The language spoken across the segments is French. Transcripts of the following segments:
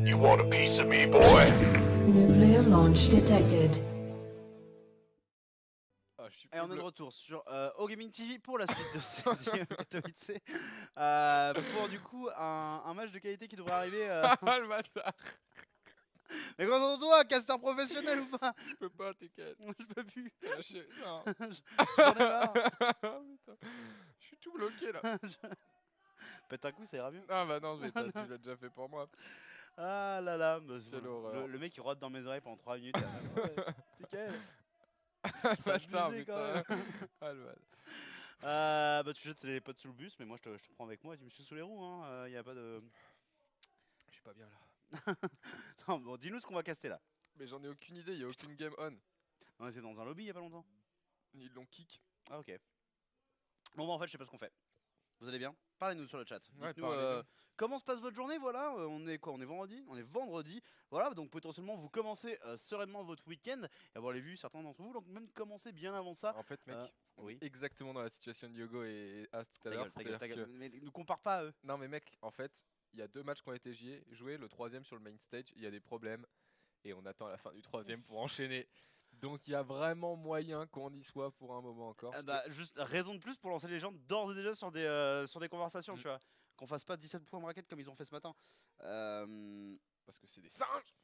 You want a piece of me, boy? Nuclear launch detected. Ah, je suis Et on est de faible. retour sur OGaming TV pour la suite de 16e Katowice. Pour du coup un match de qualité qui devrait arriver. Ah le bâtard. Mais concentre-toi, casteur professionnel ou pas? Je peux pas, t'inquiète. Je peux plus. T'as lâché. Non. J'en ai marre. Putain. Je suis tout bloqué là. Pète un coup, ça ira mieux. Ah bah non, mais tu l'as déjà fait pour moi. Ah là là, bah, Quelle horreur. le mec il rote dans mes oreilles pendant 3 minutes. Ouais, c'est quel Ça je baisais, putain. quand même. Ah le bâtard. Bah tu jettes les potes sous le bus, mais moi je te prends avec moi et tu me suis sous les roues. Hein. Y a pas de. Je suis pas bien là. Non, bon, dis-nous ce qu'on va caster là. Mais j'en ai aucune idée, y a aucune game on. On était dans un lobby il y a pas longtemps. Ils l'ont kick. Ah ok. Bon bah en fait je sais pas ce qu'on fait. Vous allez bien? Parlez-nous sur le chat. Ouais, Dites-nous comment se passe votre journée, voilà. On est quoi? On est vendredi? On est vendredi. Voilà, donc potentiellement vous commencez sereinement votre week-end et avoir les vues certains d'entre vous, donc même commencer bien avant ça. En fait, mec, on oui. est exactement dans la situation de Yogo et As tout Ta à l'heure. gueule, ta gueule, ta c'est-à-dire gueule. Mais ne compare pas à eux. Non mais mec, en fait, il y a 2 matchs qui ont été joués, le 3ème sur le main stage, il y a des problèmes et on attend la fin du 3ème pour enchaîner. Donc il y a vraiment moyen qu'on y soit pour un moment encore. parce Bah juste raison de plus pour lancer les gens d'ores et déjà sur des conversations, tu vois. Qu'on fasse pas 17 points de raquette comme ils ont fait ce matin. parce que c'est des singes.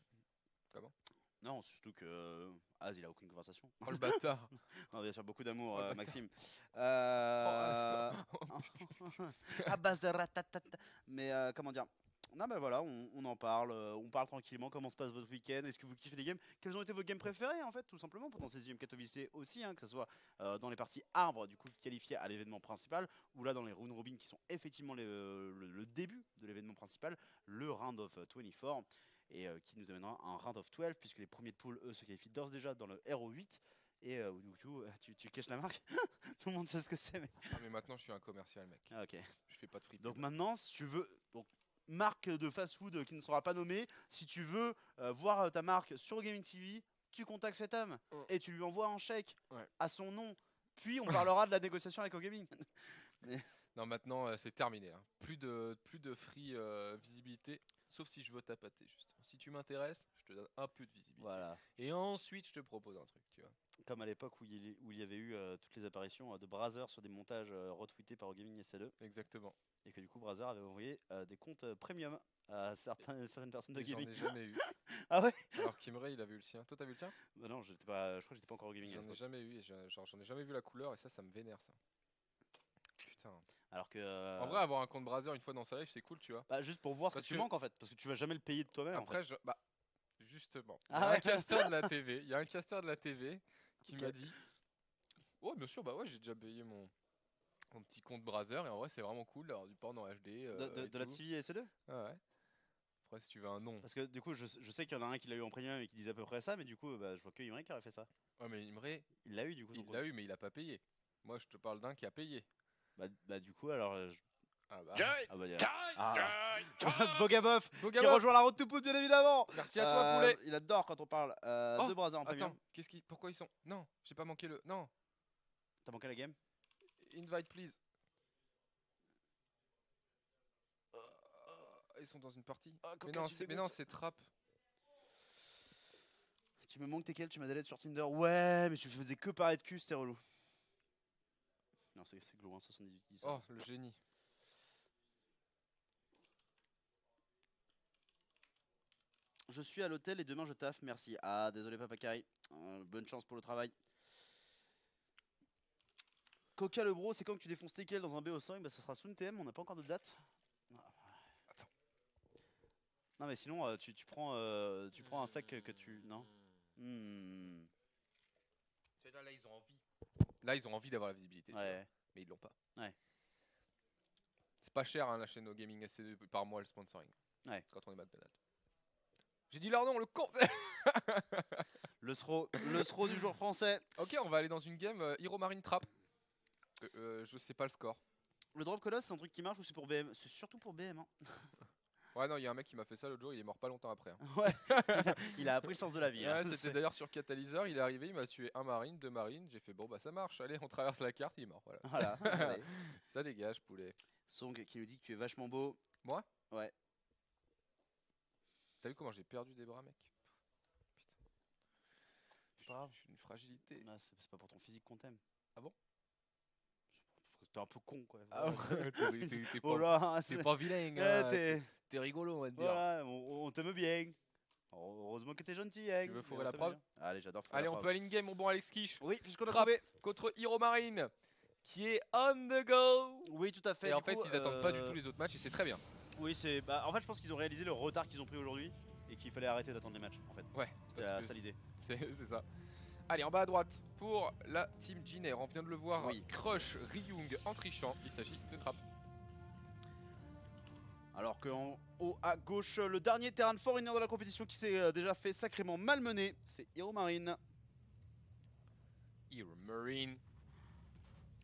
Non, surtout que Az il a aucune conversation. Oh le bâtard. Non, bien sûr, beaucoup d'amour, Oh, bâtard. Maxime. Az, À base de ratatata. Mais comment dire? Non, bah voilà, on en parle, on parle tranquillement. Comment se passe votre week-end? Est-ce que vous kiffez les games? Quels ont été vos games préférés en fait, tout simplement, pendant ces 16e Katowice aussi, hein, que ce soit dans les parties arbres, du coup, qualifiées à l'événement principal, ou là dans les round robin qui sont effectivement le début de l'événement principal, le round of 24, et qui nous amènera un round of 12, puisque les premiers de poule, eux, se qualifient d'ores et déjà dans le RO8. Et du coup, tu caches la marque. Tout le monde sait ce que c'est, mais. Ah mais maintenant je suis un commercial mec. Ah, ok. Je fais pas de fric. Donc maintenant, si tu veux, donc marque de fast-food qui ne sera pas nommée, si tu veux voir ta marque sur Gaming TV, tu contactes cet homme et tu lui envoies un chèque à son nom. Puis on parlera de la négociation avec OGaming. Non maintenant c'est terminé là. Plus de free visibilité, sauf si je veux tapater justement. Si tu m'intéresses, je te donne un peu de visibilité. Voilà. Et ensuite je te propose un truc, tu vois. Comme à l'époque où il y avait eu toutes les apparitions de Brazzer sur des montages retweetés par OGaming SLE. Exactement. Et que du coup Brazzer avait envoyé des comptes premium à certaines personnes de Et j'en gaming. ai jamais eu. Ah ouais? Alors Kimray il a vu le sien. Toi t'as vu le tien? Bah non, je crois que j'étais pas encore au gaming. J'en ai jamais eu et j'en ai jamais vu la couleur et ça me vénère ça. Putain. Alors que. En vrai avoir un compte Brazzer une fois dans sa life c'est cool tu vois. Bah juste pour voir ce Parce que tu que- manques en fait, parce que tu vas jamais le payer de toi-même. en Après fait. justement. Ah Il y a ouais. un casteur de la TV. Il y a un casteur de la TV qui Ok. m'a dit. Oh bien sûr bah ouais j'ai déjà payé mon petit compte Brazzer et en vrai c'est vraiment cool d'avoir du porn en HD. De la TV SLE. Ah ouais. Après si tu veux un nom. Parce que du coup, je sais qu'il y en a un qui l'a eu en premium et qui disait à peu près ça, mais du coup, bah, je vois que Imre qui aurait fait ça. Ouais mais Imre Il l'a eu du coup. il l'a eu mais il a pas payé. Moi je te parle d'un qui a payé. Bah du coup, alors. Ah bah. Ah bah, Bogaboff qui Bogaboff. rejoint la route to put, bien évidemment. Merci à toi poulet. Il adore quand on parle Oh, de Brazzer en premium. Attends, pourquoi ils sont. Non, j'ai pas manqué le. Non, T'as manqué la game? invite please. Ils sont dans une partie. Mais non, c'est trap. Tu me manques tes quels? Tu m'as délai sur Tinder. Ouais, mais tu faisais que parler de cul, c'était relou. Non, c'est Glow, hein, 78 qui dit ça. Oh, le génie. Je suis à l'hôtel et demain je taffe, merci. Ah, désolé Papa Kari. Bonne chance pour le travail. Coca le bro, c'est quand que tu défonces tes kills dans un BO5? Bah ça sera soon TM, on n'a pas encore de date. Attends. Non mais sinon tu prends un sac que tu... Non Là, ils ont envie. Là, ils ont envie d'avoir la visibilité. tu vois. Ouais. Mais ils l'ont pas. Ouais. C'est pas cher hein, la chaîne No Gaming SC2 par mois le sponsoring. Ouais. Quand on est McDonald's. J'ai dit leur nom, le con. Le SRO du jour français. Ok, on va aller dans une game Hero Marine Trap. Je sais pas le score. Le drop colosse c'est un truc qui marche ou c'est pour BM? C'est surtout pour BM. Hein. Ouais, non, il y a un mec qui m'a fait ça l'autre jour, il est mort pas longtemps après. Hein. Ouais. Il a appris le sens de la vie. Ouais, hein. c'était C'est- d'ailleurs sur Catalyseur, il est arrivé, il m'a tué un marine, 2 marines, j'ai fait bon bah ça marche, allez on traverse la carte, il est mort, voilà. Voilà. Allez. Ça dégage poulet. Song qui nous dit que tu es vachement beau. Moi? Ouais. T'as vu comment j'ai perdu des bras, mec? Putain. C'est pas grave, je suis une fragilité. Ah, c'est pas pour ton physique qu'on t'aime. Ah bon? T'es un peu con quoi. Ah ouais, t'es Oh pas, là, t'es pas vilain, Ouais, hein, t'es- t'es rigolo, on va te dire. voilà, on t'aime bien. Heureusement que t'es gentil, hein. Tu veux fourrer On la t'aime preuve? bien. Allez, j'adore fourrer Allez, la on preuve. peut aller in-game, mon bon Alex Kish. Oui, puisqu'on a Trap trouvé. contre Hero Marine, qui est on the go. Oui, tout à fait. Et du en fait, coup, ils attendent pas du tout les autres matchs et c'est très bien. Oui, c'est. Bah, en fait, je pense qu'ils ont réalisé le retard qu'ils ont pris aujourd'hui et qu'il fallait arrêter d'attendre les matchs. En fait, Ouais, c'était parce ça que l'idée. c'est ça. Allez, en bas à droite, pour la team Jiner, on vient de le voir, Oui. Crush Ryung en trichant, il s'agit de Trap. Alors qu'en haut à gauche, le dernier terrain de foreigner de la compétition qui s'est déjà fait sacrément malmener, c'est Hero Marine. Hero Marine.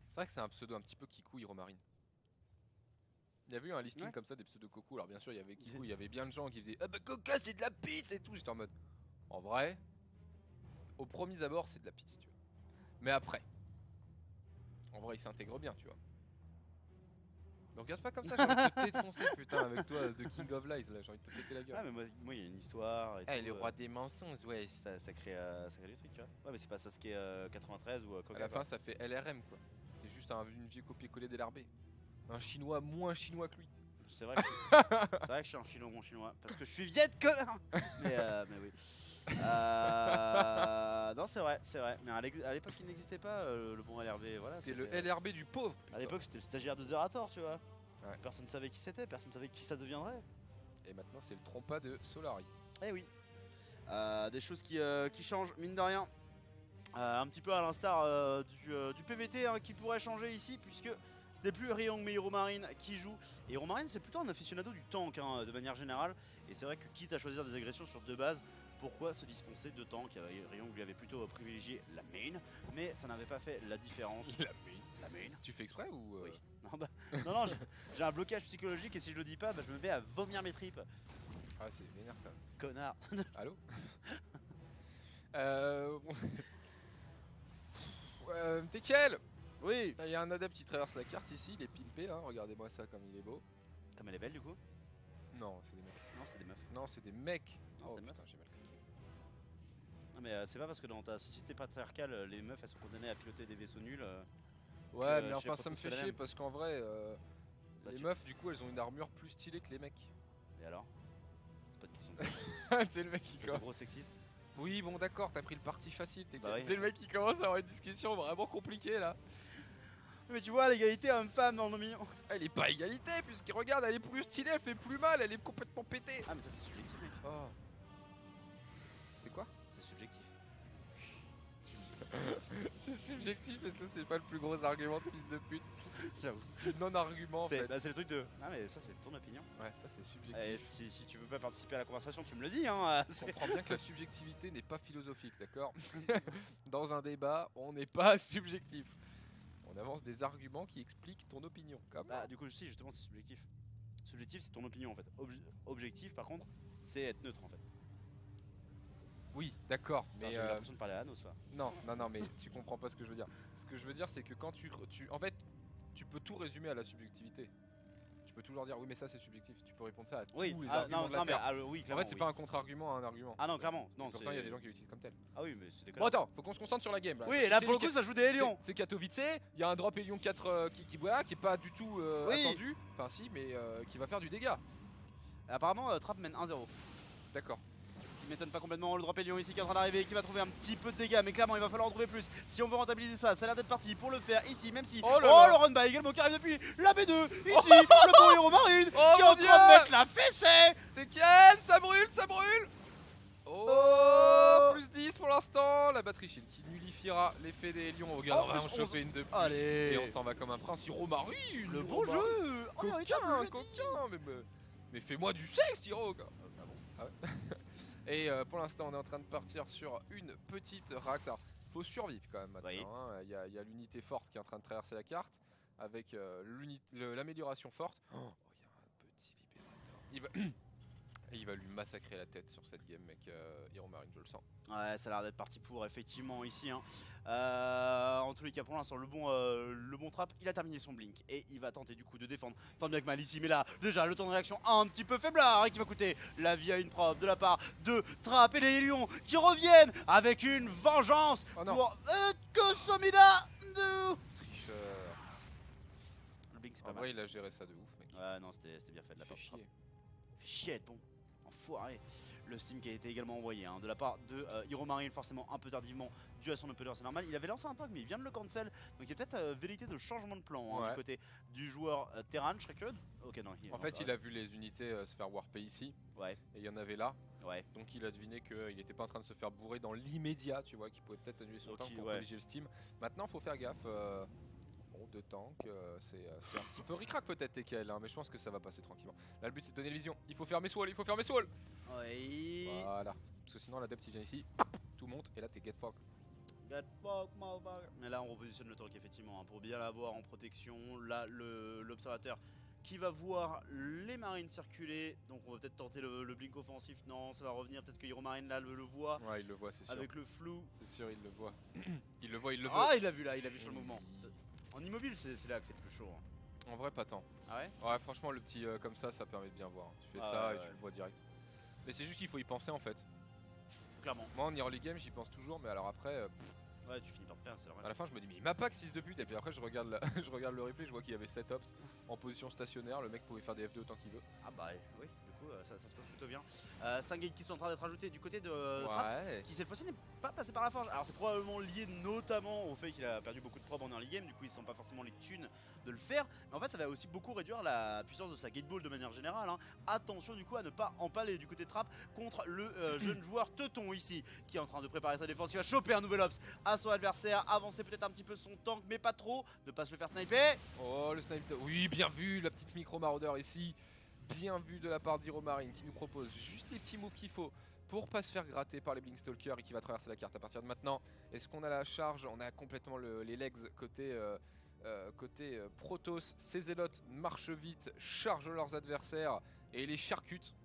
C'est vrai que c'est un pseudo un petit peu Kikou, Hero Marine. Il y avait eu un listing Ouais. comme ça des pseudos Coco. Alors bien sûr, il y avait Kikou, il y avait bien de gens qui faisaient ah bah Coca c'est de la pisse et tout. J'étais en mode. En vrai, au premier abord, c'est de la pisse, tu vois. Mais après, en vrai, il s'intègre bien, tu vois. Ne regarde pas comme ça, j'ai envie de te défoncer, putain, avec toi, de King of Lies, là, j'ai envie de te péter la gueule. Ah, mais moi, il y a une histoire. Et Ah, tout, le roi des mensonges, ouais. ça crée du truc, tu vois. Ouais, mais c'est pas Sasuke 93 ou À Koga. la quoi. fin, ça fait LRM, quoi. C'est juste une vieux copier-coller d'LRB. Un chinois moins chinois que lui. C'est vrai, c'est vrai que je suis un chinois bon chinois. Parce que je suis viette connard. mais oui. Non, c'est vrai. Mais à l'époque, il n'existait pas le bon LRB. Voilà, C'est le c'était- LRB du pauvre. À l'époque, c'était le stagiaire de Zerator, tu vois. Ouais. Personne savait qui c'était, personne savait qui ça deviendrait. Et maintenant, c'est le trompa de Solari. Eh oui. Des choses qui changent, mine de rien. Un petit peu à l'instar du PVT hein, qui pourrait changer ici, puisque ce n'est plus Ryong mais Hero Marine qui joue. Et Hero Marine, c'est plutôt un aficionado du tank hein, de manière générale. Et c'est vrai que quitte à choisir des agressions sur deux bases, pourquoi se dispenser de tank? Ryong lui avait plutôt privilégié la main, mais ça n'avait pas fait la différence. La main. Tu fais exprès ou Oui. Non, j'ai un blocage psychologique et si je le dis pas, bah, je me mets à vomir mes tripes. Ah, c'est vénère quand même. Connard. Allô bon. T'es quel? Oui. Il y a un adepte qui traverse la carte ici, il est pimpé, hein. Regardez-moi ça comme il est beau. Comme elle est belle du coup? Non, c'est des mecs. Non, c'est des meufs. Non, c'est des mecs. Non, Oh c'est des putain, j'ai mal cliqué. Non mais c'est pas parce que dans ta société patriarcale, les meufs elles sont condamnées à piloter des vaisseaux nuls. Ouais, mais chez enfin, ça me fait Proto chier Salem. parce qu'en vrai, Bah, les tu- meufs, du coup, elles ont une armure plus stylée que les mecs. Et alors? C'est pas de question de ça. C'est le mec qui C'est commence. gros sexiste. Oui, bon, d'accord, t'as pris le parti facile. Bah oui. C'est le mec qui commence à avoir une discussion vraiment compliquée là. Mais tu vois l'égalité homme-femme dans le mignon. Elle est pas égalité, puisqu'il regarde, elle est plus stylée, elle fait plus mal, elle est complètement pétée. Ah mais ça c'est subjectif mec. Oh. C'est quoi? C'est subjectif. C'est subjectif et ça, c'est pas le plus gros argument de fils de pute. J'avoue. Du non-argument en C'est fait. bah, c'est le truc de. Ah mais ça c'est ton opinion. Ouais, ça c'est Et subjectif. si tu veux pas participer à la conversation, tu me le dis hein. On comprend bien que la subjectivité n'est pas philosophique, d'accord? Dans un débat, on n'est pas subjectif. On avance des arguments qui expliquent ton opinion. Comme Bah du coup si justement c'est subjectif. Subjectif c'est ton opinion en fait. Objectif par contre c'est être neutre en fait. oui, d'accord, Enfin, mais j'ai eu l'impression de parler à Anos là. non, mais tu comprends pas ce que je veux dire. Ce que je veux dire, c'est que quand en fait, tu peux tout résumer à la subjectivité. Tu peux toujours dire oui, mais ça c'est subjectif. Tu peux répondre ça à tous les arguments non, de la non mais Terre. oui En clairement. fait, c'est oui. pas un contre-argument à un argument. Ah non clairement. Non, Et pourtant, il y a c'est- des gens qui l'utilisent comme tel. Ah oui mais c'est des Bon, conneries. attends, faut qu'on se concentre sur la game. Là. Oui C'est là pour le Mica- coup ça joue des hélions. C'est Katowice, il y a un drop Hélion 4 qui est pas du tout Oui. attendu. Enfin, si, mais qui va faire du dégât. Apparemment Trap mène 1-0. D'accord. Ce qui m'étonne pas complètement, le drop Hélion ici qui est en train d'arriver, qui va trouver un petit peu de dégâts, mais clairement il va falloir en trouver plus si on veut rentabiliser ça. Ça a l'air d'être parti pour le faire ici, même si. Oh là là. le run by également qui arrive depuis la B2 ici, le bon Hero Marine Oh qui est mon en train Dieu. de mettre la fessée. T'es quel? Ça brûle, ça brûle. Oh, plus 10 pour l'instant. La batterie shield qui nullifiera l'effet des lions. Regarde, Oh, on va en plus choper une de plus. Allez. Et on s'en va comme un prince. Hiro Marine, Le Hiro bon Marine. jeu. Oh, Coquin. Mais fais-moi du sexe, Hiro. Quoi. Ah bon? Ah ouais. Et pour l'instant, on est en train de partir sur une petite rax. Alors, faut survivre quand même maintenant. Oui. Hein. Il y a l'unité forte qui est en train de traverser la carte avec l'amélioration forte. Oh, il y a un petit libérateur. Il va va lui massacrer la tête sur cette game, mec. Hero Marine, je le sens. Ouais, ça a l'air d'être parti pour, effectivement, ici. Hein. En tous les cas, pour l'instant, le bon trap, il a terminé son blink. Et il va tenter du coup de défendre. Tant bien que mal ici, mais là, déjà, le temps de réaction un petit peu faiblard, et qui va coûter la vie à une preuve de la part de Trap et les Lions qui reviennent avec une vengeance pour Kosomida. Tricheur. Le blink, c'est En pas vrai, mal. il a géré ça de ouf, mec. Ouais, non, c'était bien fait de la Il part fait de Trap. chier. Fait chier, bon, enfoiré. Le Steam qui a été également envoyé de la part de Hero Marine, forcément un peu tardivement dû à son opener, c'est normal. Il avait lancé un tank mais il vient de le cancel, donc il y a peut-être velléité de changement de plan du côté du joueur Terran. Je serais curieux. Ok, non, En fait, il a vu les unités se faire warper ici, Ouais, et il y en avait là, ouais. donc il a deviné qu'il n'était pas en train de se faire bourrer dans l'immédiat, tu vois, qu'il pouvait peut-être annuler son Ok, tank pour ouais. privilégier le Steam. Maintenant, faut faire gaffe. Bon, deux tanks, c'est un petit peu ric-rac peut-être TKL, hein, mais je pense que ça va passer tranquillement. Là, le but c'est de donner le vision. Il faut faire mes swalls, il faut faire mes swalls. Ouais. Voilà. Parce que sinon, l'adepte il vient ici, tout monte, et là t'es get fucked. Get fucked, motherfucker. Mais là, on repositionne le tank effectivement pour bien l'avoir en protection. Là, l'observateur qui va voir les marines circuler. Donc, on va peut-être tenter le blink offensif. Non, ça va revenir. Peut-être que Hero Marine là le voit. Ouais, il le voit, c'est sûr. Avec le flou. C'est sûr, il le voit. Il le voit, il le veut. Ah, il l'a vu là, il a vu sur le mouvement. En immobile, c'est là que c'est le plus chaud. En vrai, pas tant. Ah ouais? Ouais, franchement, le petit comme ça permet de bien voir. Tu fais Ah ça ouais, et tu le vois direct. Mais c'est juste qu'il faut y penser en fait. Clairement. Moi, en early game, j'y pense toujours, mais alors après, Ouais, tu finis par perdre, c'est normal. à la fin, je me dis, mais il m'a pas que 6 de pute. Et puis après, je regarde, je regarde le replay, je vois qu'il y avait 7 ops en position stationnaire. Le mec pouvait faire des F2 autant qu'il veut. Ah bah oui, du coup, ça se passe plutôt bien. 5 gates qui sont en train d'être ajoutés du côté de Trap, Ouais. qui cette fois-ci n'est pas passé par la forge. Alors c'est probablement lié notamment au fait qu'il a perdu beaucoup de probes en early game, du coup il sent pas forcément les thunes de le faire, mais en fait ça va aussi beaucoup réduire la puissance de sa gateball de manière générale. Attention du coup à ne pas empaler du côté de Trap contre le jeune joueur Teuton ici, qui est en train de préparer sa défense. Il va choper un nouvel ops à son adversaire, avancer peut-être un petit peu son tank, mais pas trop, ne pas se le faire sniper. Oh, le snipe. Oui, bien vu, la petite micro maraudeur ici. Bien vu de la part d'Hero Marine qui nous propose juste les petits moves qu'il faut pour pas se faire gratter par les Blinkstalkers et qui va traverser la carte à partir de maintenant. Est-ce qu'on a la charge? On a complètement les legs côté Protoss. Ces zélotes marchent vite, chargent leurs adversaires et les charcutent.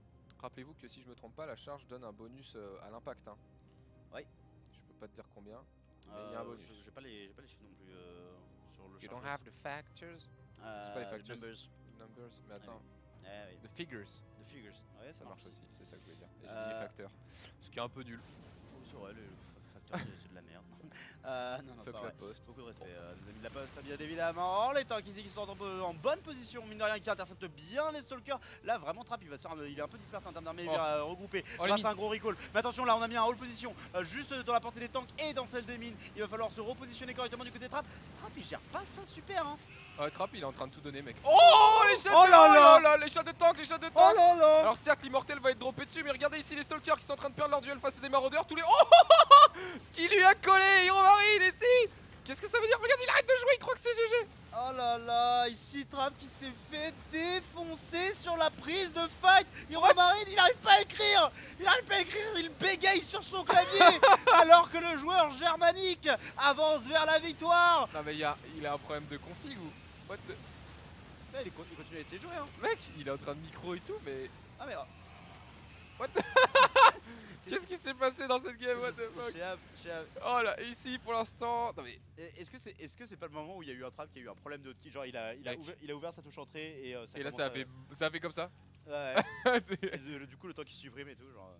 Rappelez-vous que si je me trompe pas, la charge donne un bonus à l'impact. Ouais. Je peux pas te dire combien, mais il y a un bonus. J'ai pas les chiffres non plus sur le You chargeur. don't have the factors? C'est pas les factors. Numbers, mais attends. Oui. The figures. The figures. Ouais, Ça marche aussi, c'est ça que je voulais dire. Et j'ai Euh, dit les facteurs. Ce qui est un peu nul. C'est vrai, le facteur c'est de la merde. Non, Fuck pas la vrai. poste. Beaucoup de respect, nos amis de la poste, bien évidemment. Les tanks ici qui sont en bonne position, mine de rien, qui interceptent bien les stalkers. Là, vraiment, Trap, il est un peu dispersé en termes d'armée, il va regrouper grâce à un gros recall. Mais attention, là, on a mis un hold position juste dans la portée des tanks et dans celle des mines. Il va falloir se repositionner correctement du côté de Trap. Trap, il gère pas ça super, hein. Ouais, Trap, il est en train de tout donner, mec. Oh, les shots les shots de tank, les shots de tank. Oh là là. Alors, certes, l'immortel va être droppé dessus, mais regardez ici les stalkers qui sont en train de perdre leur duel face à des maraudeurs. Tous les. Oh, ce qui lui a collé, Hero Marine ici. Qu'est-ce que ça veut dire? Regarde, il arrête de jouer, il croit que c'est GG. Oh là là, ici Trap qui s'est fait défoncer sur la prise de fight. Hero Marine, il arrive pas à écrire. Il bégaye sur son clavier alors que le joueur germanique avance vers la victoire. Non, mais il a un problème de config ou. What the... Il continue à essayer de jouer, hein. Mec, il est en train de micro et tout, mais. Ah mais... What the... Qu'est-ce qui s'est passé dans cette game? What the fuck? Oh là, ici pour l'instant. Non mais. Est-ce que c'est pas le moment où il y a eu un Trap qui a eu un problème de genre il a ouvert sa touche entrée et ça Et là, commence ça a fait comme ça. Ouais. Et du coup le temps qui supprime et tout, genre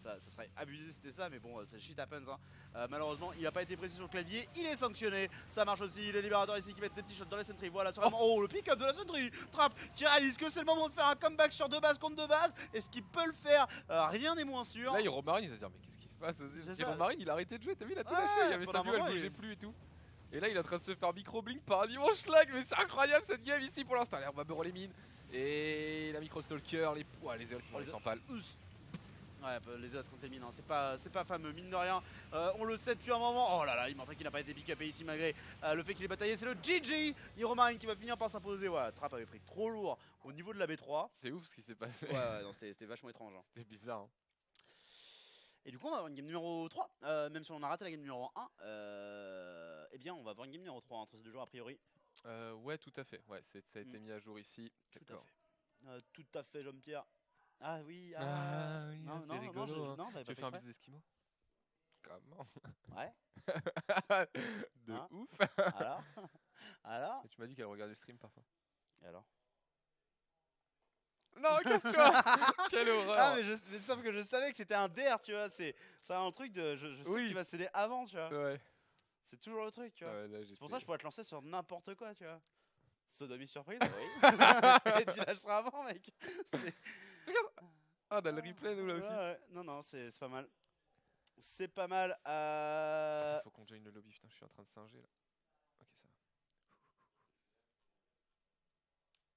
ça serait abusé si c'était ça, mais bon, ça shit happens, hein. Malheureusement il a pas été précis sur le clavier, il est sanctionné. Ça marche aussi, les libérateurs ici qui mettent des petits shots dans les sentries. Voilà, sur le pick-up de la sentry. Trap qui réalise que c'est le moment de faire un comeback sur 2 bases contre 2 bases. Est-ce qu'il peut le faire? Rien n'est moins sûr. Là, Hero Marine, il va se dire, mais qu'est-ce qui se passe? C'est Hero ça. Marine, il a arrêté de jouer, t'as vu, il a tout Ouais, lâché. Il y avait pendant sa un vue, elle moment, bougeait plus et tout. Et là, il est en train de se faire micro-blink par un immense schlag, mais c'est incroyable cette game ici pour l'instant. Allez, on va beurrer les mines. Et la micro-stalker, les zéros qui vont les 100 balles. Ouais, les autres contre les mines, hein. C'est pas fameux, mine de rien. On le sait depuis un moment. Oh là là, il montre qu'il n'a pas été pick-upé ici malgré le fait qu'il est bataillé. C'est le GG Hero Marine qui va finir par s'imposer. Ouais, Trap avait pris trop lourd au niveau de la B3. C'est ouf ce qui s'est passé. Ouais, non, c'était vachement étrange, hein. C'était bizarre. Hein. Et du coup, on va avoir une game numéro 3. Même si on a raté la game numéro 1, eh bien, on va avoir une game numéro 3 entre ces deux joueurs a priori. Ouais, tout à fait. Ouais, ça a été mis à jour ici. Tout à fait. Tout à fait, Jean-Pierre. Ah oui, Ah oui, non, c'est non, non, rigolo, hein. non, j'avais Tu pas veux fait faire un exprès. bisou d'esquimau? Comment? Ouais, De hein, ouf. alors, alors, Et tu m'as dit qu'elle regardait le stream parfois. et alors. Non, casse-toi! Quelle Ah horreur! mais sauf que je savais que c'était un DR, tu vois, c'est un truc de, je sais qu'il Oui, va céder avant, tu vois. ouais. C'est toujours le truc, tu vois. Ouais, là C'est pour ça que je j'étais. pourrais te lancer sur n'importe quoi, tu vois. Sodomie surprise, oui. Et tu lâcheras avant, mec. C'est- Regarde! Ah, on a le replay nous là Ouais, aussi. ouais. Non, non, c'est pas mal. C'est pas mal. Attends, faut qu'on join le lobby, putain, je suis en train de singer là. Ok, ça va.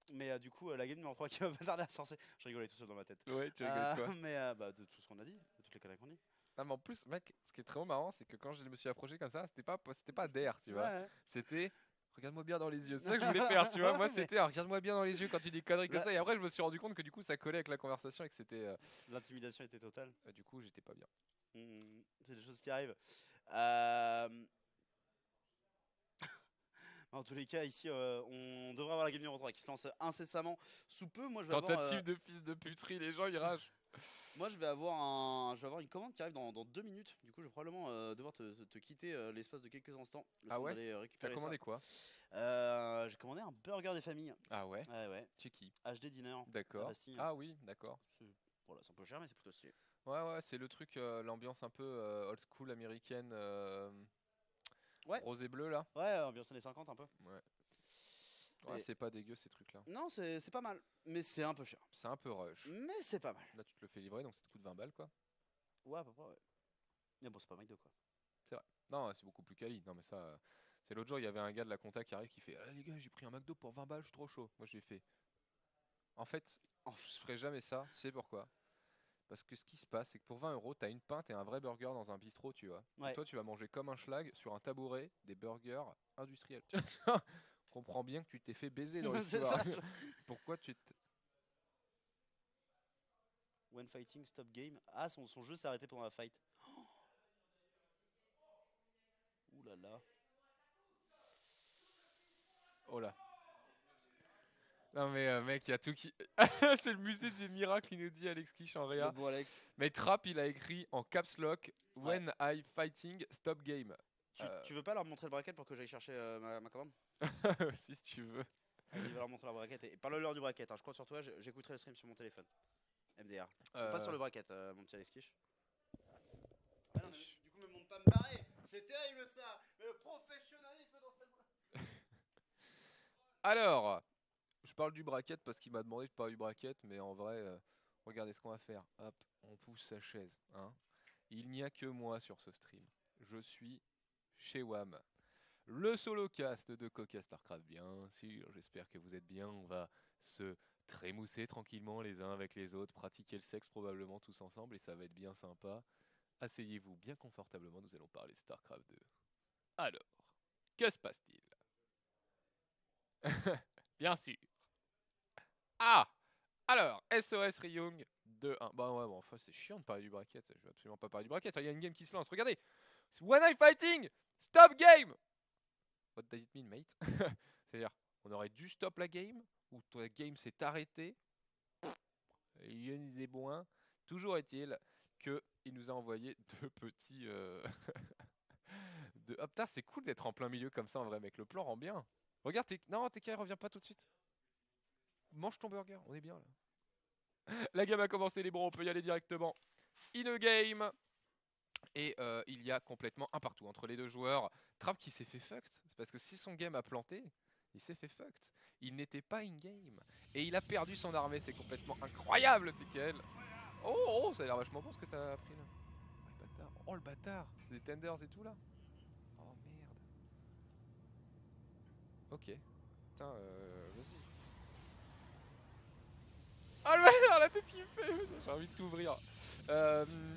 Mais du coup, la game numéro 3 qui va pas tarder à se lancer. Je rigolais tout seul dans ma tête. Ouais, tu rigoles de quoi? Mais bah, de tout ce qu'on a dit, de toutes les conneries qu'on dit. Ah, mais en plus, mec, ce qui est très marrant, c'est que quand je me suis approché comme ça, c'était pas DR, tu vois. Ouais. C'était regarde-moi bien dans les yeux. C'est ça que je voulais faire, tu vois. Moi, Ouais, mais c'était regarde-moi bien dans les yeux quand tu dis conneries comme là, ça. Et après, je me suis rendu compte que du coup, ça collait avec la conversation et que c'était. l'intimidation était totale. Du coup, j'étais pas bien. C'est des choses qui arrivent. Euh, En tous les cas, ici, on devrait avoir la game numéro 3 qui se lance incessamment sous peu. Moi, je vais avoir, Tentative de fils de puterie, les gens ils ragent. moi, je vais avoir une commande qui arrive dans 2 minutes. Du coup, je vais probablement devoir te quitter l'espace de quelques instants. Le Ah temps ouais? d'aller T'as récupérer commandé ça. quoi? J'ai commandé un burger des familles. Ah ouais? Ouais, ouais. Chez qui? HD Dinner. La D'accord. Bastille. Ah oui, d'accord. Voilà, c'est un peu cher, mais c'est plutôt stylé. Ouais, ouais, c'est le truc, l'ambiance un peu old school américaine, Ouais, rose et bleu là. ouais, ambiance années 50 un peu. Ouais. Ouais, Et- c'est pas dégueu ces trucs là. Non, c'est pas mal, mais c'est un peu cher. C'est un peu rush. Mais c'est pas mal. Là, tu te le fais livrer donc ça te coûte 20 balles quoi. Ouais, à peu près, ouais. Mais bon, c'est pas McDo, quoi. C'est vrai. Non, c'est beaucoup plus quali. Non, mais ça, c'est l'autre jour, il y avait un gars de la compta qui arrive qui fait ah, les gars, j'ai pris un McDo pour 20 balles, je suis trop chaud. Moi, j'ai fait. En fait, je ferai jamais ça. Tu sais pourquoi? Parce que ce qui se passe, c'est que pour 20 euros, t'as une pinte et un vrai burger dans un bistrot, tu vois. Et Ouais. toi, tu vas manger comme un schlag sur un tabouret des burgers industriels. On comprend bien que tu t'es fait baiser dans C'est l'histoire. ça. Pourquoi tu t'es. When fighting, stop game. Ah, son jeu s'est arrêté pendant la fight. Ouh là là. Oh là. Non mais mec, il y a tout qui. C'est le musée des miracles, il nous dit Alex Kish en Le réa. bon Alex. Mais Trapp, il a écrit en caps lock Ouais. When I fighting, stop game. Tu veux pas leur montrer le bracket pour que j'aille chercher ma commande? Si tu veux. Vas-y, va leur montrer leur bracket. Et parle-leur du bracket. Hein. Je crois sur toi, j'écouterai le stream sur mon téléphone. MDR. On passe sur le bracket, mon petit Alex Kish. Ah non, mais du coup, me montre pas me barrer. C'est terrible ça. Mais le professionnalisme dans cette. Alors, je parle du bracket parce qu'il m'a demandé de parler du bracket, mais en vrai, regardez ce qu'on va faire. Hop, on pousse sa chaise. Hein. Il n'y a que moi sur ce stream. Je suis chez WAM. Le solocast de Coca Starcraft, bien sûr. J'espère que vous êtes bien. On va se trémousser tranquillement les uns avec les autres, pratiquer le sexe probablement tous ensemble et ça va être bien sympa. Asseyez-vous bien confortablement, nous allons parler Starcraft 2. Alors, que se passe-t-il? Bien sûr. Ah! Alors, SOS Ryung 2-1. Bah ouais, bon, enfin c'est chiant de parler du bracket. Je vais absolument pas parler du bracket. Il y a une game qui se lance. Regardez! When I fighting! Stop game! What does it mean, mate? C'est-à-dire, on aurait dû stop la game, ou la game s'est arrêtée. Il des bons. Toujours est-il qu'il nous a envoyé deux petits. Ah putain, c'est cool d'être en plein milieu comme ça en vrai, mec. Le plan rend bien. Regarde, non, TK, reviens pas tout de suite. Mange ton burger, on est bien là. La game a commencé, les bros, on peut y aller directement. In a game. Et il y a complètement un partout entre les deux joueurs. Trapp qui s'est fait fucked. C'est parce que si son game a planté, il s'est fait fucked. Il n'était pas in-game. Et il a perdu son armée, c'est complètement incroyable, TKL. Oh, ça a l'air vachement bon ce que t'as appris là. Oh le bâtard. Oh le bâtard. C'est des tenders et tout là. Oh merde. Ok. Putain, vas-y. Oh le bâtard, la tête qu'il fait. J'ai envie de t'ouvrir.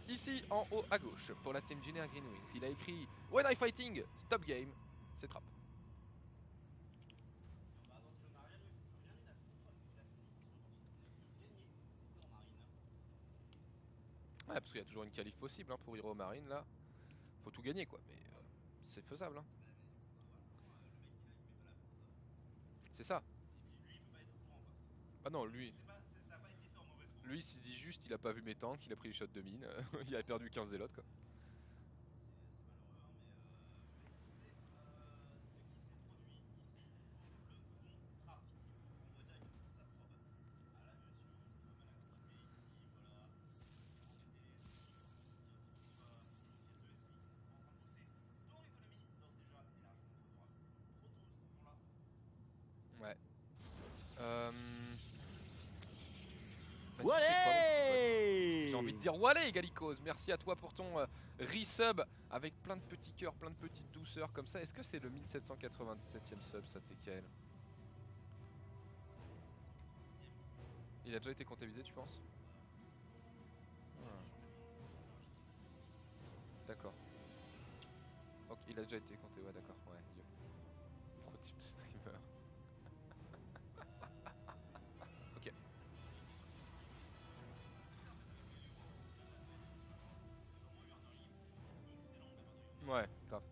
Ici en haut à gauche pour la team Junior Green Wings, il a écrit When I fighting, stop game, c'est Trapp. Ouais, parce qu'il y a toujours une qualif possible hein, pour Hero Marine là. Faut tout gagner quoi, mais c'est faisable. Hein. C'est ça. Ah non, lui Lui il s'est dit juste il a pas vu mes tanks, il a pris les shots de mine, il a perdu 15 zélotes quoi. Ouais. Bah, tu sais quoi, mon petit pote, j'ai envie de dire Wallé Galikos, merci à toi pour ton resub avec plein de petits cœurs, plein de petites douceurs comme ça. Est-ce que c'est le 1797ème sub ça TKL? Il a déjà été comptabilisé tu penses? D'accord. Ok, il a déjà été compté, ouais d'accord, ouais. Pro type de streamer. Ok. Ouais, grave.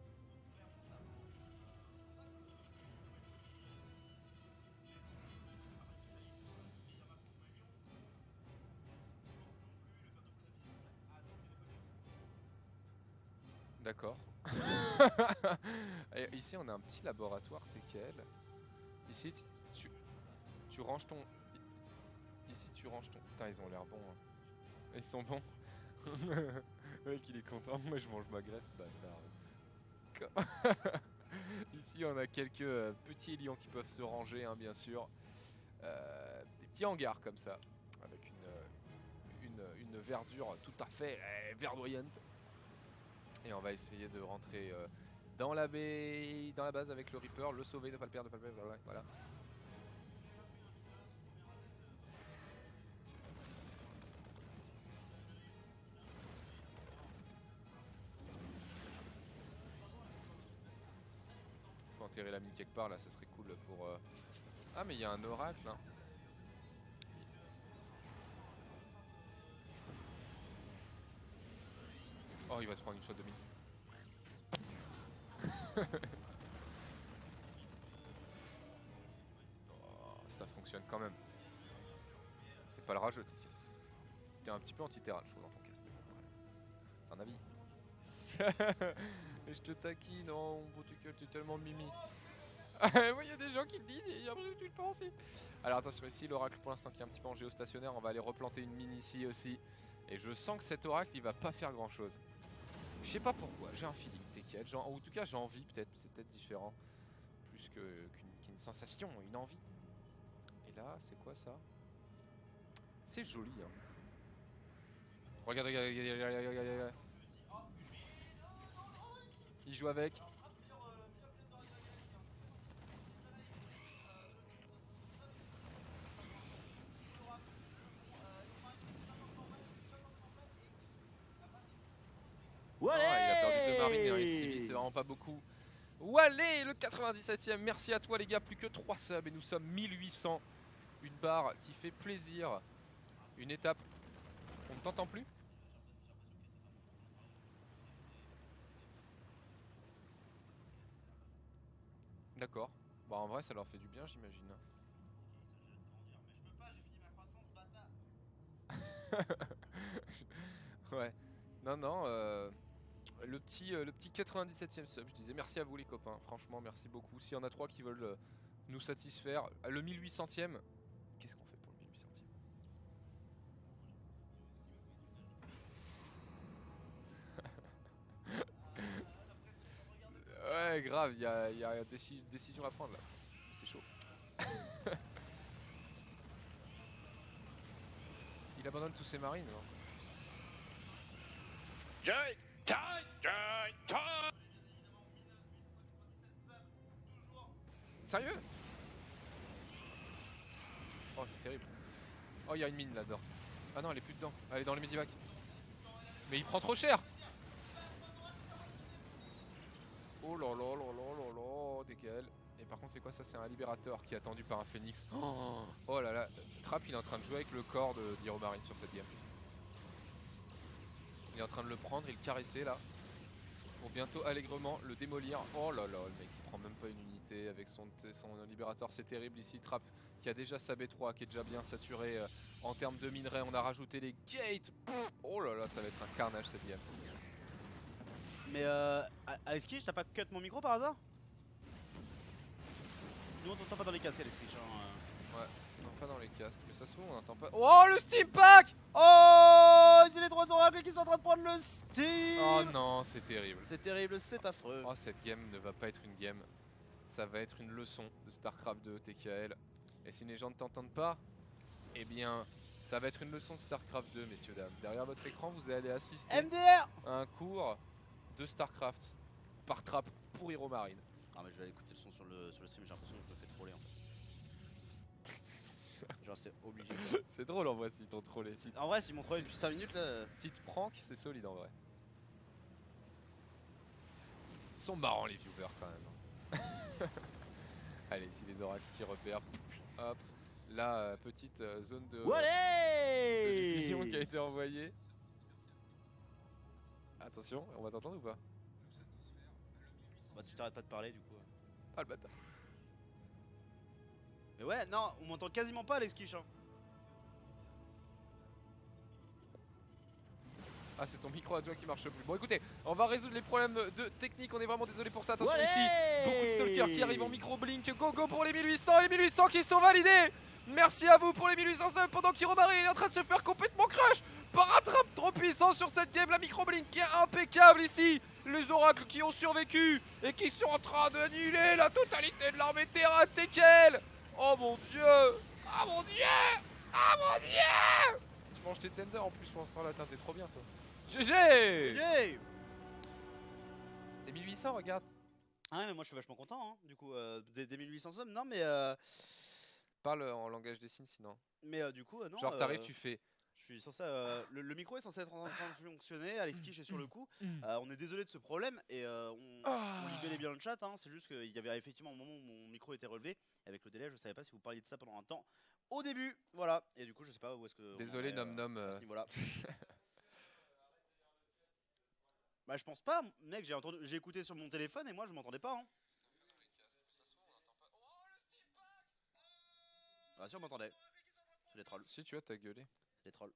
D'accord. Et ici on a un petit laboratoire TKL. Ici tu ranges ton... Ici tu ranges ton... Putain ils ont l'air bons hein. Ils sont bons. Le mec il est content, moi je mange ma graisse, bâtard. Ici on a quelques petits lions qui peuvent se ranger hein, bien sûr. Des petits hangars comme ça. Avec une verdure tout à fait verdoyante. Et on va essayer de rentrer dans la baie, dans la base avec le Reaper, le sauver, ne pas le perdre, voilà. Faut enterrer la mine quelque part là, ça serait cool pour... Ah mais il y a un oracle hein. Oh il va se prendre une shot de mine. Oh, ça fonctionne quand même. C'est pas le rageux, t'es un petit peu anti-terrain je trouve dans ton casque. C'est un avis. Et je te taquine, non, mon beau tuckel, t'es tellement mimi. Moi il y a des gens qui le disent et j'ai l'impression que tu le penses aussi. Alors attention ici l'oracle pour l'instant qui est un petit peu en géostationnaire, on va aller replanter une mine ici aussi. Et je sens que cet oracle il va pas faire grand chose. Je sais pas pourquoi, j'ai un feeling TKL, ou en tout cas j'ai envie peut-être, c'est peut-être différent. Plus qu'une sensation, une envie. Et là c'est quoi ça? C'est joli hein. Regarde, regarde. Il joue avec. Ouais, oh, il a perdu 2 marines et un SCV, c'est vraiment pas beaucoup. Wallé, le 97ème, merci à toi les gars, plus que 3 subs et nous sommes 1800. Une barre qui fait plaisir. Une étape. On ne t'entend plus? D'accord. Bah en vrai ça leur fait du bien j'imagine. Ouais. Non non le petit 97ème sub, je disais merci à vous les copains, franchement merci beaucoup. S'il y en a 3 qui veulent nous satisfaire, le 1800ème, qu'est-ce qu'on fait pour le 1800ème? Ouais grave, il y a décision à prendre là, c'est chaud. Il abandonne tous ses marines hein. Sérieux? Oh c'est terrible. Oh il y a une mine là-dedans. Ah non elle est plus dedans, elle est dans le medivac. Mais il prend trop cher. Oh là là là là là là, DKL. Et par contre c'est quoi ça? C'est un libérateur qui est attendu par un phénix. Oh là là, Trap il est en train de jouer avec le corps d'Iromarine sur cette game. Il est en train de le prendre et le caresser là. Pour bientôt allègrement le démolir. Oh là là, le mec il prend même pas une unité avec son libérateur, c'est terrible ici. Trap qui a déjà sa B3, qui est déjà bien saturé en termes de minerais. On a rajouté les gates. Pff, oh là là, ça va être un carnage cette game. Mais Alex Kish, t'as pas cut mon micro par hasard? Nous on t'entend pas dans les casques Alex Kish Ouais, non pas dans les casques, mais ça se trouve on entend pas. Oh le Steam Pack! Oh, c'est les 3 oracles qui sont en train de prendre le Steam. Oh non, c'est terrible. C'est terrible, c'est affreux. Oh cette game ne va pas être une game. Ça va être une leçon de StarCraft 2 TKL. Et si les gens ne t'entendent pas, eh bien ça va être une leçon de StarCraft 2 messieurs dames. Derrière votre écran vous allez assister MDR. à un cours de StarCraft par trap pour Hero Marine. Ah mais je vais aller écouter le son sur le stream, j'ai l'impression que je me fais troller en fait. Genre c'est obligé. C'est drôle en vrai s'ils t'ont trollé. En vrai s'ils m'ont trollé depuis 5 minutes là. Si tu prank, c'est solide en vrai. Ils sont marrants les viewers quand même. Allez, si les oracles qui repèrent, hop, la petite zone de diffusion qui a été envoyée. Attention, on va t'entendre ou pas? Bah tu t'arrêtes pas de parler du coup. Ah le bâtard. Mais ouais, non, on m'entend quasiment pas Alex Kish hein. Ah c'est ton micro à toi qui marche plus. Bon écoutez, on va résoudre les problèmes de technique, on est vraiment désolé pour ça. Attention ici, beaucoup de stalkers qui arrivent en micro blink. Go go pour les 1800, les 1800 qui sont validés. Merci à vous pour les 1800 subs pendant qu'Hero Marine est en train de se faire complètement crush par un trap trop puissant sur cette game. La micro blink qui est impeccable ici. Les oracles qui ont survécu et qui sont en train d'annuler la totalité de l'armée terrain TKL. Oh mon dieu. Ah mon dieu. Ah mon dieu. Tu manges tes tenders en plus pour l'instant là, t'es trop bien toi. GG. Yay. C'est 1800 regarde. Ah ouais mais moi je suis vachement content hein, du coup des 1800 subs. Non mais Parle en langage des signes sinon. mais du coup non. Genre t'arrives tu fais. Je suis censé le micro est censé être en train de fonctionner, Alex Kish est sur le coup. On est désolé de ce problème et on libellait bien le chat hein. C'est juste qu'il y avait effectivement un moment où mon micro était relevé. Avec le délai je savais pas si vous parliez de ça pendant un temps au début. Voilà. Et du coup je sais pas où est-ce que Désolé nom nom. à ce niveau-là. Bah je pense pas, mec, j'ai écouté sur mon téléphone et moi je m'entendais pas hein. Ah si on m'entendait. C'est les trolls. Si tu vois t'as gueulé. Les trolls.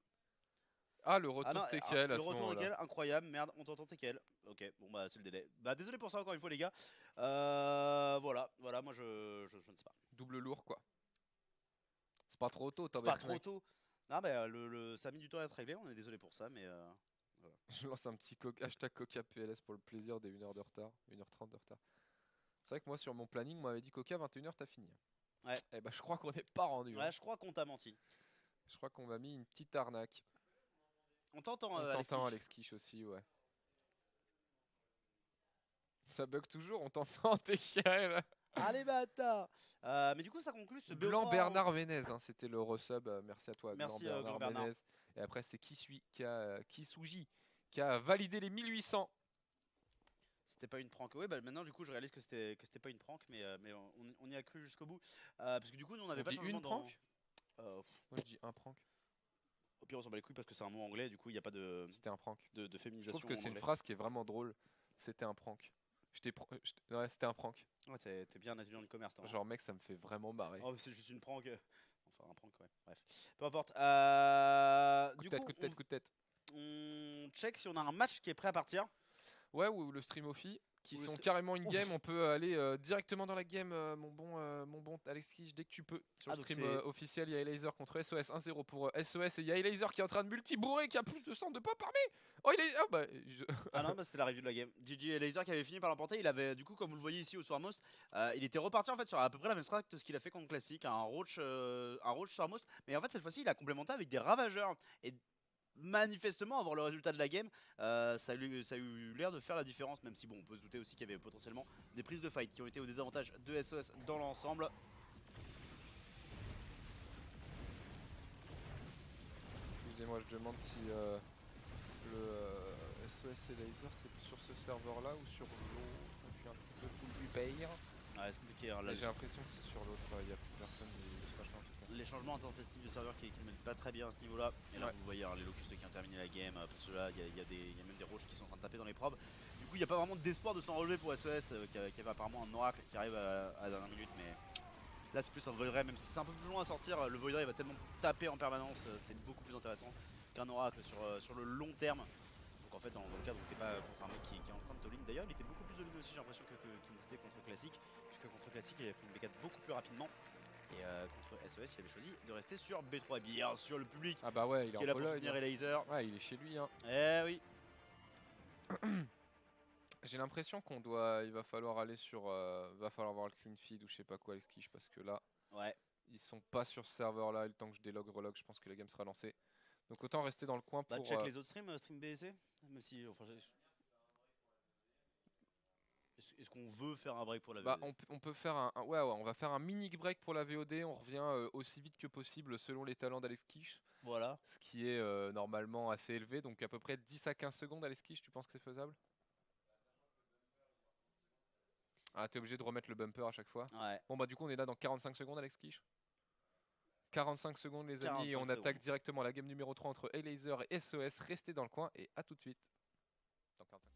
Ah le retour non, TKL à le ce retour moment-là. TKL, incroyable, merde, on t'entend TKL. Ok, bon bah c'est le délai. Bah désolé pour ça encore une fois les gars. Voilà, moi je ne sais pas. Double lourd quoi. C'est pas trop tôt, C'est pas trop tôt. Non bah ça a mis du temps à être réglé, on est désolé pour ça mais voilà. Je lance un petit hashtag Coca PLS pour le plaisir des 1h de retard, 1h30 de retard. C'est vrai que moi sur mon planning, on m'avait dit Coca 21h t'as fini. Ouais. Et bah je crois qu'on n'est pas rendu. Ouais, je crois qu'on t'a menti. Je crois qu'on m'a mis une petite arnaque. On t'entend On t'entend Alex Kish aussi, ouais. Ça bug toujours, on t'entend TKL. Allez bâtard. Mais du coup ça conclut ce Blanc BO3 Bernard Vénez, hein, c'était le resub, merci à toi. Merci, Blanc Blanc Bernard. Vénez. Et après c'est Kisuji qui a validé les 1800. C'était pas une prank. Ouais, bah maintenant du coup je réalise que c'était pas une prank, mais on y a cru jusqu'au bout. Parce que du coup nous on avait On pas de dit changement une prank dans. Moi je dis un prank. Au pire on s'en bat les couilles parce que c'est un mot anglais, du coup il n'y a pas de C'était un prank. de Je féminisation. trouve que en c'est une anglais. phrase qui est vraiment drôle. C'était un prank. Ouais, c'était un prank. Ouais, t'es bien étudiant de commerce, toi. Genre mec, ça me fait vraiment marrer. Oh, c'est juste une prank. Enfin, un prank, ouais. Bref. Peu importe. Coup Du de tête, coup, coup de tête, coup de tête. on check si on a un match qui est prêt à partir. Ouais, ou le stream offi qui Ou le sont stream- carrément in-game. On peut aller directement dans la game, mon bon Alex Kish, dès que tu peux. Sur Ah, le donc stream c'est- officiel, il y a Laser contre SOS 1-0 pour SOS et il y a Laser qui est en train de multi-bourrer, qui a plus de sang de pop armé. Oh, il est. Oh, bah. Ah non, bah, c'était la review de la game. GG Laser qui avait fini par l'emporter. Il avait, du coup, comme vous le voyez ici au Swarmost, il était reparti en fait sur à peu près la même strat que ce qu'il a fait contre Classic, un roach Swarmost. Mais en fait, cette fois-ci, il a complémenté avec des ravageurs. Et manifestement, avoir le résultat de la game, ça a eu l'air de faire la différence. Même si, bon, on peut se douter aussi qu'il y avait potentiellement des prises de fight qui ont été au désavantage de SOS dans l'ensemble. Excusez-moi, je demande si le SOS et Laser c'est sur ce serveur là ou sur l'autre. Je suis un petit peu full repair. Ouais, c'est compliqué. Hein, là, Mais j'ai l'impression que c'est sur l'autre, il n'y a plus personne de machin en tout cas. les changements intempestifs de serveur qui ne mettent pas très bien à ce niveau-là. Et là, Ouais. vous voyez hein, les locustes qui ont terminé la game. Parce que là, il y a même des roches qui sont en train de taper dans les probes. Du coup, il n'y a pas vraiment d'espoir de s'en relever pour SOS, qui avait apparemment un oracle qui arrive à la dernière minute. Mais Là c'est plus un Voidray, même si c'est un peu plus loin à sortir, le Voidray va tellement taper en permanence, c'est beaucoup plus intéressant qu'un Oracle sur le long terme. Donc en fait dans le cas où t'es pas contre un mec qui est en train de all-in, d'ailleurs il était beaucoup plus all-in aussi j'ai l'impression qu'il n'était contre Classic, puisque contre Classic il a pris une B4 beaucoup plus rapidement. Et contre SOS il avait choisi de rester sur B3 et bien sûr le public Ah bah ouais, il est qui est en là pour Pologne. soutenir Elaser. Ouais, il est chez lui. Hein. Eh oui. J'ai l'impression il va falloir aller sur, va falloir avoir le clean feed ou je sais pas quoi, Alex Kish, parce que là, Ouais. ils sont pas sur ce serveur là. Et le temps que je délog, relog, je pense que la game sera lancée. Donc autant rester dans le coin Bah pour. check les autres streams, stream BSC. Même si, enfin, est-ce qu'on veut faire un break pour la Bah, VOD? on peut faire ouais, on va faire un mini break pour la VOD. On revient aussi vite que possible selon les talents d'Alex Kish. Voilà. Ce qui est normalement assez élevé. Donc à peu près 10 à 15 secondes, Alex Kish, tu penses que c'est faisable? Ah, t'es obligé de remettre le bumper à chaque fois. Ouais. Bon bah du coup on est là dans 45 secondes, Alex Kish. 45 secondes les amis, et 45 on attaque secondes. directement la game numéro 3 entre Elaser et SOS. Restez dans le coin et à tout de suite. Dans 45.